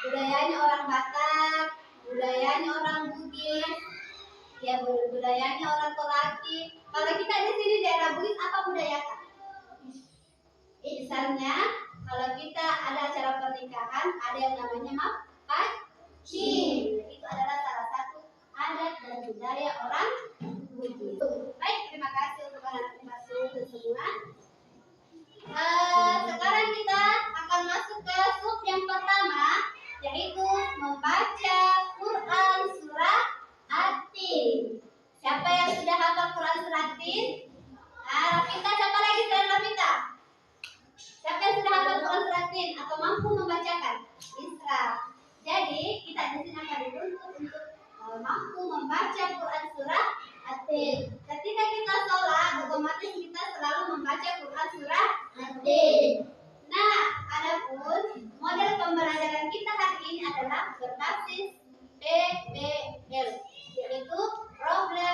Budayanya orang Batak, budayanya orang Bugis, ya budayanya orang Toraki. Kalau kita di sini daerah Bugis, apa budaya Kak? Misalnya, kalau kita ada acara pernikahan, ada yang namanya mapacing. Itu adalah salah satu adat dan budaya orang Bugis. Baik, terima kasih untuk anak-anak masuk semua. Sekarang kita akan masuk ke sub yang pertama, yaitu membaca Quran surah At-Tin. Siapa yang sudah hafal Quran surah At-Tin? Rafita, siapa lagi selain Rafita? Siapa yang sudah hafal Quran surah At-Tin atau mampu membacakan? Isra. Jadi kita di sini akan dituntut untuk mampu membaca Quran surah At-Tin. Ketika kita sholat, otomatis kita selalu membaca Quran surah At-Tin. Nah, adapun model pembelajaran kita hari ini adalah berbasis PBL, yaitu problem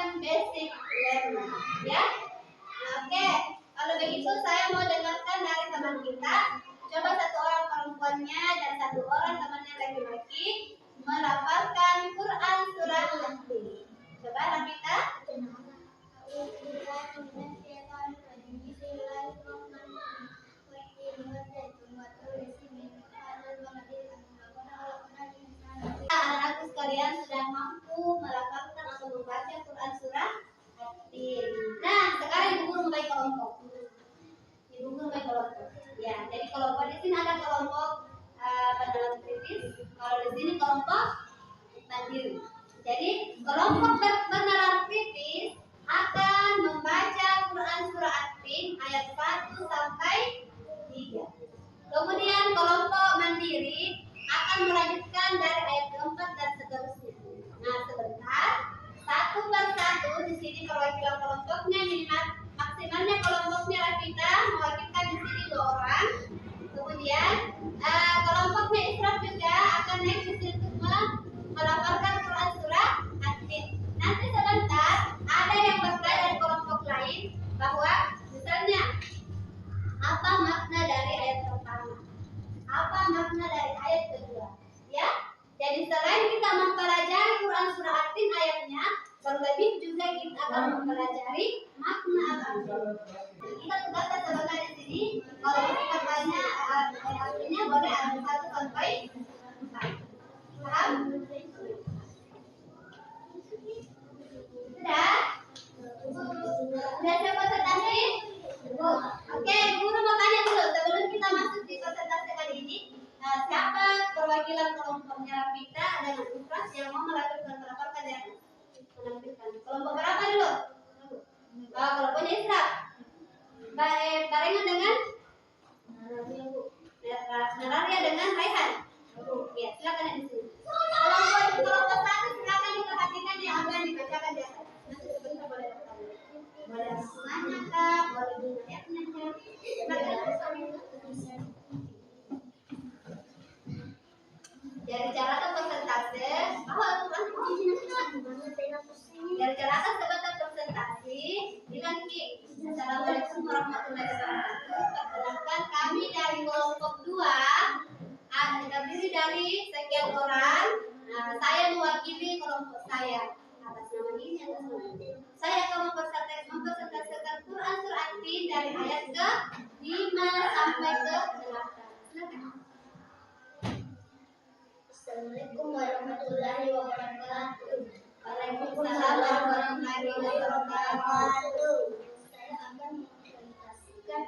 sini perwakilan kelompoknya minimal maksimalnya kelompoknya Rafita mewakilkan di sini 2 orang. Kemudian kelompoknya Isra juga akan naik di sini untuk melafalkan Quran surah At-Tin. Nanti sebentar ada yang bertanya dari kelompok lain bahwa misalnya apa makna dari ayat pertama, apa makna dari ayat kedua, ya. Jadi selain kita mempelajari Quran surah At-Tin ayatnya, terlebih juga kita akan mempelajari makna artinya. Kita tugaskan sebentar di sini. Kalau kita banyak artinya boleh ada 1 sampai 4. Paham? Sudah? Sudah siap konsentrasi? Oke, guru mau tanya dulu sebelum kita masuk di konsentrasi kali ini. Siapa perwakilan kelompoknya Rafita dan Ufras yang mau melakukan yang menampilkan? Kelompok berapa dulu? Kelompoknya Isra. Barengan dengan Nararia dengan Raihan. Ya, silakan di sini. Kelompok 1 silakan diperhatikan yang apa yang dibacakan di atas. Nanti sebentar boleh bertanya. Boleh semuanya kak, boleh dilihatnya kak. Dari cara persentase, dari cara sebentar presentasi, bilang Ki, Assalamualaikum warahmatullahi wabarakatuh. Perkenalkan kami dari kelompok 2, terdiri dari sekian orang. Saya mewakili kelompok saya. Atas nama ini, atas nama ini. Saya akan mempresentasikan Quran surah At-Tin dari ayat ke 5 sampai ke 8. Assalamualaikum warahmatullahi wabarakatuh. Waalaikumsalam warahmatullahi wabarakatuh. Saya akan mempresentasikan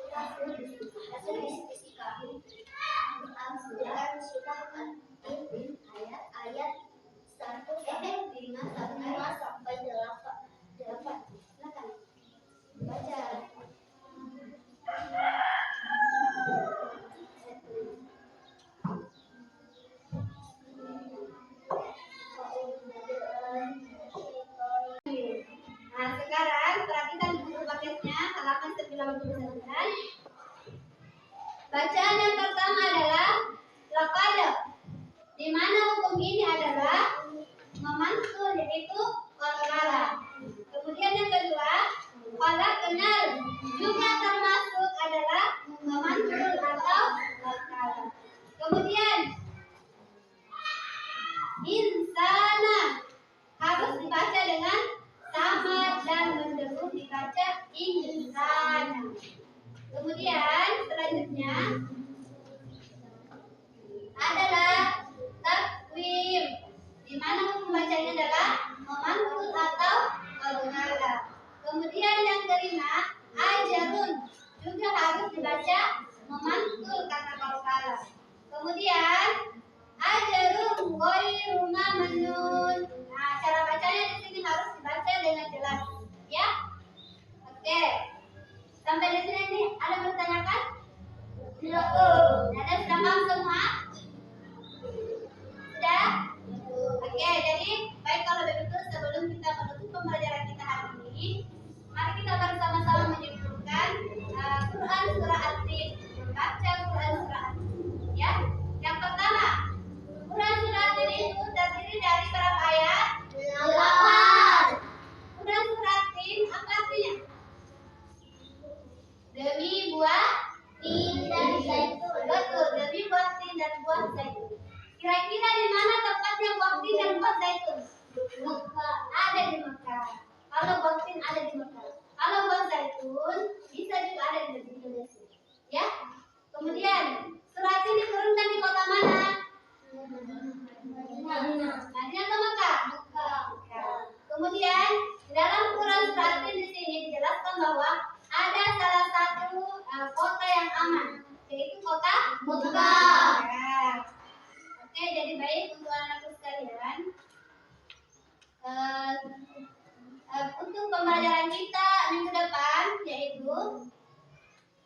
hasil diskusi kami tentang surah At-Tin ayat-ayat 5 sampai 8. Silakan baca. Sekarang perhatikan buku paketnya halaman 99. Bacaan yang pertama adalah laqad, di mana hukum ini adalah memantul, yaitu qala. Kemudian yang kedua, qala kenal, juga termasuk adalah memantul atau qala. Kemudian insana harus dibaca dengan sama dan menderu dibaca insana. Kemudian selanjutnya adalah takwim, di mana hukum bacanya adalah memantul atau qala. Kemudian yang kelima ajarun, juga harus dibaca memantul kata qala. Kemudian ajarun ghairu mamnun. Cara bacanya di sini harus dibaca dengan jelas, ya. Oke. Sampai di sini nih, ada yang bertanyakan? Ada sudah paham semua? Sudah? Oke, jadi baik kalau begitu sebelum kita menutup pembelajaran kita hari ini, mari kita bersama-sama menyebutkan Quran surah At-Tin, membaca Quran surah At-Tin, ya. Yang pertama, Quran surah At-Tin itu terdiri dari berapa ayat? 8. Quran surah At-Tin apa artinya? Demi buah tin dan zaitun. Betul, demi buah tin dan buah zaitun. Kira-kira di mana tempatnya buah tin dan buah zaitun? Mekah. Ada di Mekah. Kalau buah tin ada di Mekah. Kalau buah zaitun bisa juga ada di Indonesia. Ya. Kemudian surat ini diturunkan di kota mana? Madinah atau Mekah? Mekah. Kemudian dalam Quran surat ini di sini dijelaskan bahwa ada salah satu kota yang aman, yaitu kota Mekah. Ya. Oke, jadi baik untuk anak-anak sekalian. Untuk pembelajaran kita minggu depan yaitu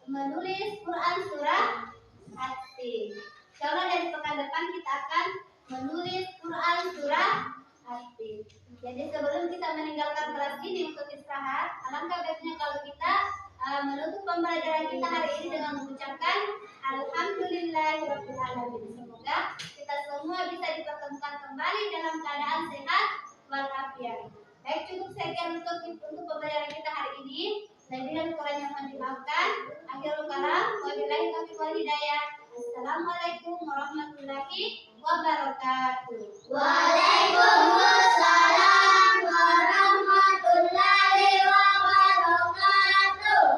menulis Quran surah At-Tin. Insyaallah dari pekan depan kita akan menulis Quran surah At-Tin. Jadi sebelum kita meninggalkan kelas ini untuk istirahat, alangkah baiknya kalau kita menutup pembelajaran kita hari ini dengan mengucapkan Alhamdulillahirobbilalamin. Semoga kita semua bisa dipertemukan kembali dalam keadaan sehat walafiat. Baik, cukup sekian untuk pembelajaran kita hari ini. Lebih dan kurangnya mohon dimaafkan. Akhirul kalam, wabillahi taufiq wal hidayah. Assalamualaikum warahmatullahi wabarakatuh. Waalaikumsalam warahmatullahi wabarakatuh.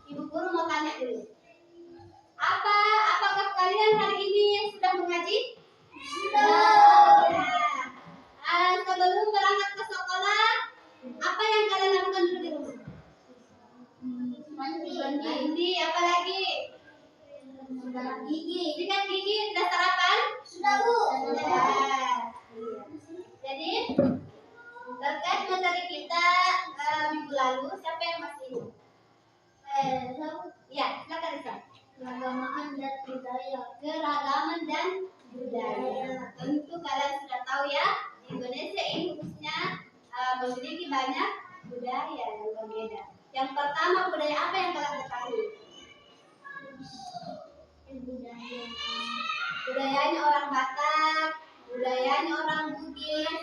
Ibu guru mau tanya dulu. Apakah kalian hari ini sudah mengaji? Sudah. Nah, sebelum berangkat ke sekolah, apa yang kalian lakukan dulu di rumah? Mandi. Apa lagi? Gigi. Sikat gigi. Sudah sarapan? Sudah, Bu. Sudah. Jadi terkait materi kita minggu lalu, siapa yang masih ingat? Ya, silakan Risa. Keragaman dan budaya. Keragaman dan budaya. Tentu kalian sudah tahu ya, Indonesia ini khususnya memiliki banyak budaya yang berbeda. Yang pertama, budaya apa yang kalian ketahui? Budayanya orang Batak, budayanya orang Bugis,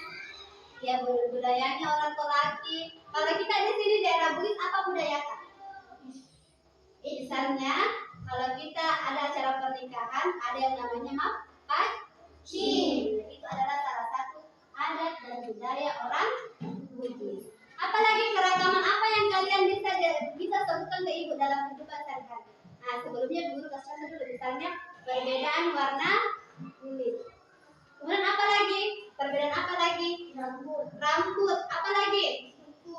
ya budayanya orang Tolaki. Kalau kita di sini daerah Bugis, apa budaya Kak? Misalnya, kalau kita ada acara pernikahan, ada yang namanya mapacing. Itu adalah salah satu adat dan budaya orang Bugis. Apalagi keragaman apa yang kalian bisa sebutkan ke ibu dalam kehidupan sehari-hari? Nah, sebelumnya guru kasih dulu, misalnya perbedaan warna kulit. Kemudian apa lagi? Perbedaan apa lagi? Rambut. Apa lagi? Kuku.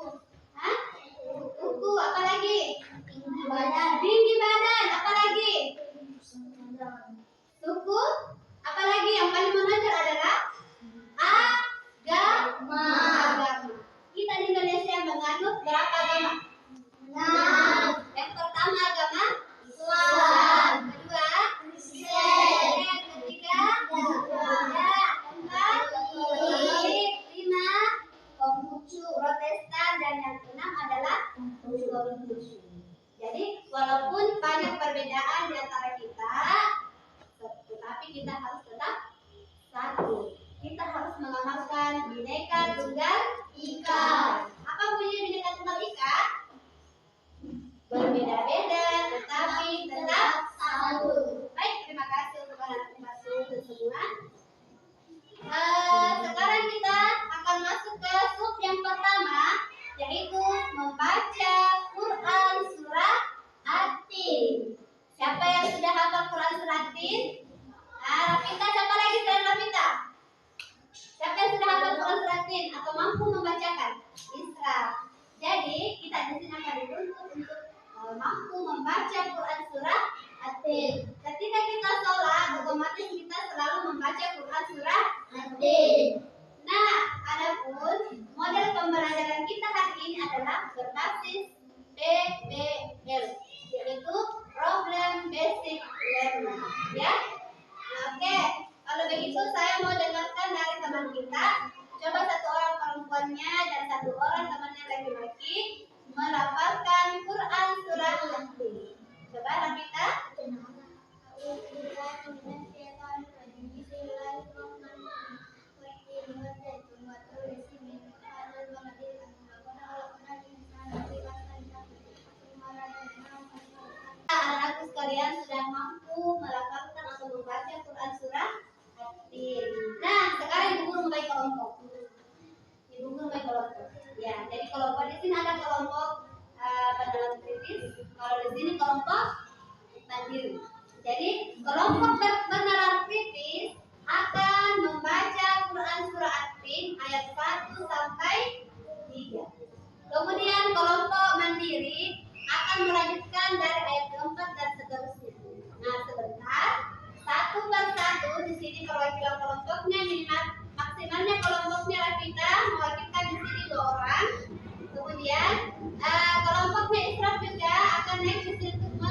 Apa lagi? Tinggi badan. Apa lagi? Suku. Apa lagi? Yang paling menonjol adalah agama. Kita di Indonesia menganut berapa agama? 6. Yang pertama agama Islam. Kedua Kristen. Ketiga Buddha. Keempat Katolik. 5 Konghucu Protestan, dan yang keenam adalah Konghucu. Jadi walaupun banyak perbedaan di antara kita, tetapi kita harus tetap satu. Kita harus mengamalkan Bhinneka Tunggal Ika. Apa bunyi Bhinneka Tunggal Ika? Berbeda-beda tetapi tetap satu. Baik, terima kasih untuk anak-anak semua. Sekarang kita akan masuk ke sub yang pertama, yaitu membaca Quran surah At-Tin. Siapa yang sudah hafal Quran surah At-Tin? Rafita, siapa lagi selain Rafita? Siapa yang sudah hafal Quran surah At-Tin atau mampu membacakan? Isra. Jadi kita di sini akan dituntut untuk mampu membaca Quran surah At-Tin. Ketika kita sholat, otomatis kita selalu membaca Quran surah At-Tin. Nah, adapun model pembelajaran kita hari ini adalah berbasis PBL, yaitu Problem Basic Learning. Ya, oke. Kalau begitu saya mau dengarkan dari teman kita. Coba satu orang perempuannya dan satu orang temannya laki-laki melafalkan Quran surah At-Tin. Coba Rafita. Anak-anakku sekalian sudah mampu melafalkan atau membaca Quran surah At-Tin. Nah, sekarang ibu guru membagi kelompok. Ya, jadi kelompok di sini ada kelompok pendengar kritis. Kalau di sini kelompok mandiri. Jadi kelompok bernalar kritis akan membaca Quran surah At-Tin ayat 1 sampai 3. Kemudian kelompok mandiri akan melanjutkan dari ayat keempat dan seterusnya. Nah, sebentar, satu per satu di sini perwakilan kelompoknya maksimalnya kelompoknya Rafita mewakilkan di sini 2 orang. Kemudian kelompoknya Israf juga akan naik di sini untuk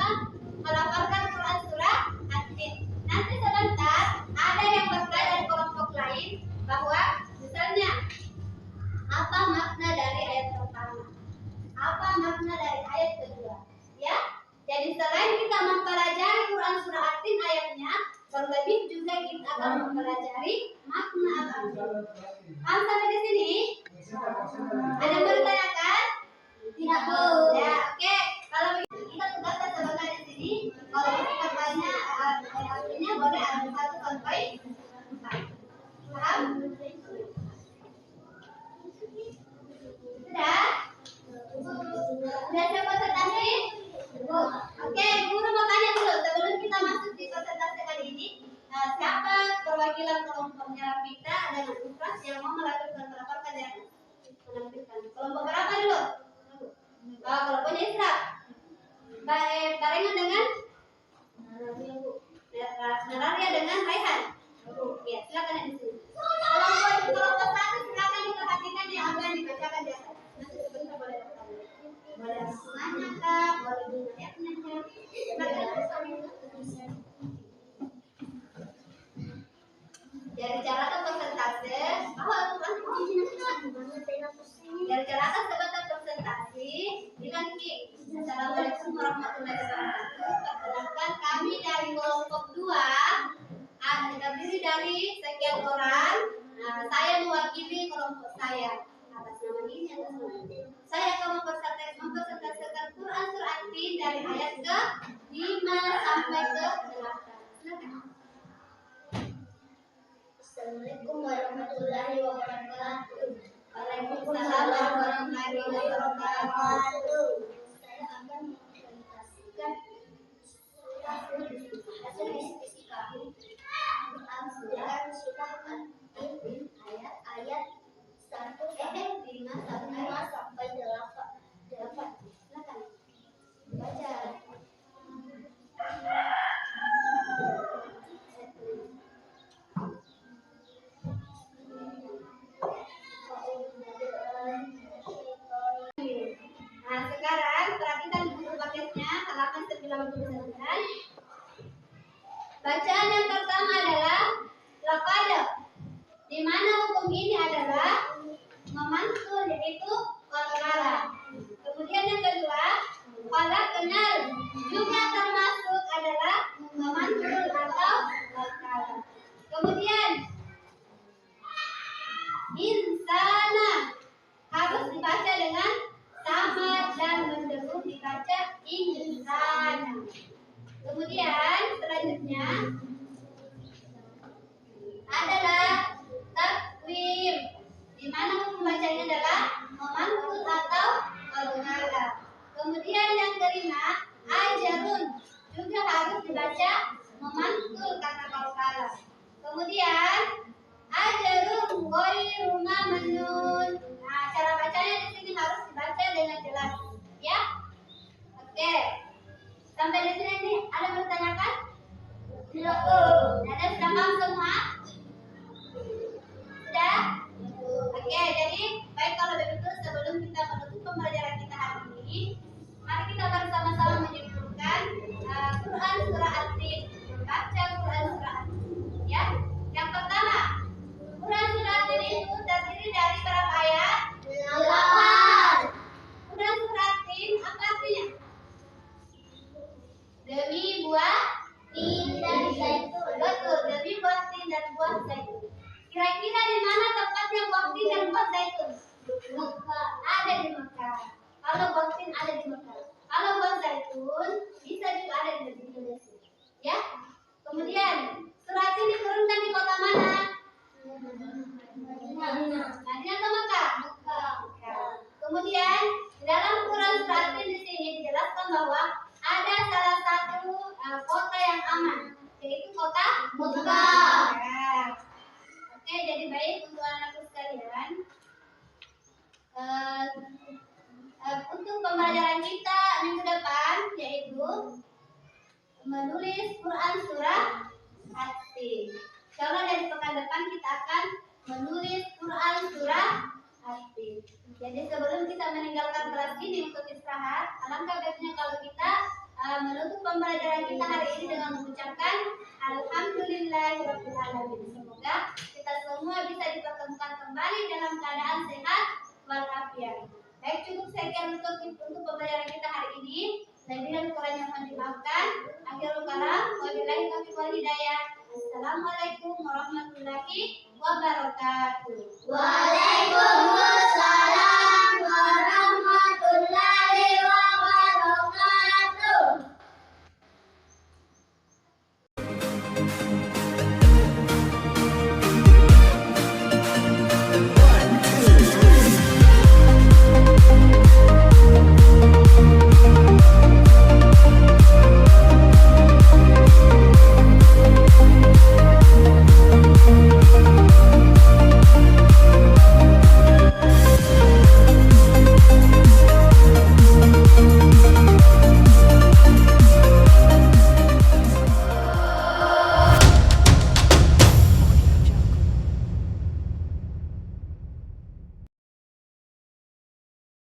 melafalkan Quran surah At-Tin. Nanti sebentar ada yang bertanya dari kelompok lain bahwa misalnya apa makna dari ayat pertama, apa makna dari ayat kedua, ya. Jadi selain kita mempelajari Quran surah At-Tin ayatnya, terlebih juga kita akan mempelajari makna Al-Quran. Paham sampai di sini? Ada yang bertanyakan? Tidak. Ya, oke. Kalau begitu kita tugaskan sebentar di sini. Kalau masih bertanya, artinya boleh ada 1 sampai 4. Paham? Sudah? Sudah siap konsentrasi? yang mau melakukan melaporkan dan menampilkan. Kelompok berapa dulu? Kelompoknya Isra. Barengan dengan Nararia dengan Raihan. Ya, silakan di sini. Kelompok satu silakan diperhatikan yang akan dibacakan di atas. Nanti sebentar boleh semuanya kak, boleh dilihatnya. Dari cara persentase, dari cara sebatas presentasi, bilang Ki, Assalamualaikum warahmatullahi wabarakatuh. Perkenalkan kami dari kelompok 2, terdiri dari sekian orang. Saya mewakili kelompok saya. Atas nama ini, atas nama ini. Saya akan mempresentasikan Quran Surah At-Tin dari ayat ke 5 sampai ke 8. Assalamualaikum warahmatullahi wabarakatuh. Waalaikumsalam warahmatullahi wabarakatuh. Saya akan mempresentasikan ayat 5 sampai 8. Silakan baca. Sekarang perhatikan buku paketnya halaman 99. Bacaan yang pertama adalah laqad, di mana hukum ini adalah memantul, yaitu qala. Kemudian yang kedua, qala kenal, juga termasuk adalah memantul atau qala. Kemudian insana harus dibaca dengan sama dan menderu dibaca insana. Kemudian selanjutnya adalah takwim, di mana hukum bacanya adalah memantul atau qala. Kemudian yang kelima, ajarun, juga harus dibaca memantul kata qala. Kemudian ajarun ghairu mamnun. Cara bacanya di sini harus dibaca dengan jelas, ya. Oke. Sampai di sini nih, ada pertanyaan? Ada sudah paham semua? Sudah? Oke, jadi baik kalau begitu sebelum kita menutup pembelajaran kita hari ini, mari kita bersama-sama menyebutkan Quran Surah At-Tin, membaca Quran Surah At-Tin. Ya, yang pertama, Quran Surah At-Tin itu terdiri dari berapa ayat? 8. Quran Surah At-Tin apa artinya? Demi buah tin dan zaitun. Betul, demi buah tin dan buah zaitun. Kira-kira di mana tempatnya buah tin dan buah zaitun? Mekah. Ada di Mekah. Kalau buah tin ada di Mekah. Kalau buah zaitun bisa juga ada di Indonesia. Ya. Kemudian surat ini diturunkan di kota mana? Madinah atau Mekah? Mekah. Kemudian dalam Quran Surah At-Tin di sini dijelaskan bahwa ada salah satu kota yang aman, yaitu kota Mekah. Ya. Oke, jadi baik untuk anakku sekalian. Untuk pembelajaran kita minggu depan yaitu menulis Quran Surah At-Tin. Insya dari pekan depan kita akan menulis Quran Surah At-Tin. Jadi sebelum kita meninggalkan kelas ini untuk istirahat, alangkah baiknya kalau kita menutup pembelajaran kita hari ini dengan mengucapkan Alhamdulillahirabbil alamin. Semoga kita semua bisa dipertemukan kembali dalam keadaan sehat walafiat. Baik, cukup sekian untuk pembelajaran kita hari ini. Lebih dan kurangnya mohon dimaafkan. Akhirul kalam, wabillahi taufiq wal hidayah. Assalamualaikum warahmatullahi wabarakatuh. Waalaikumsalam warahmatullahi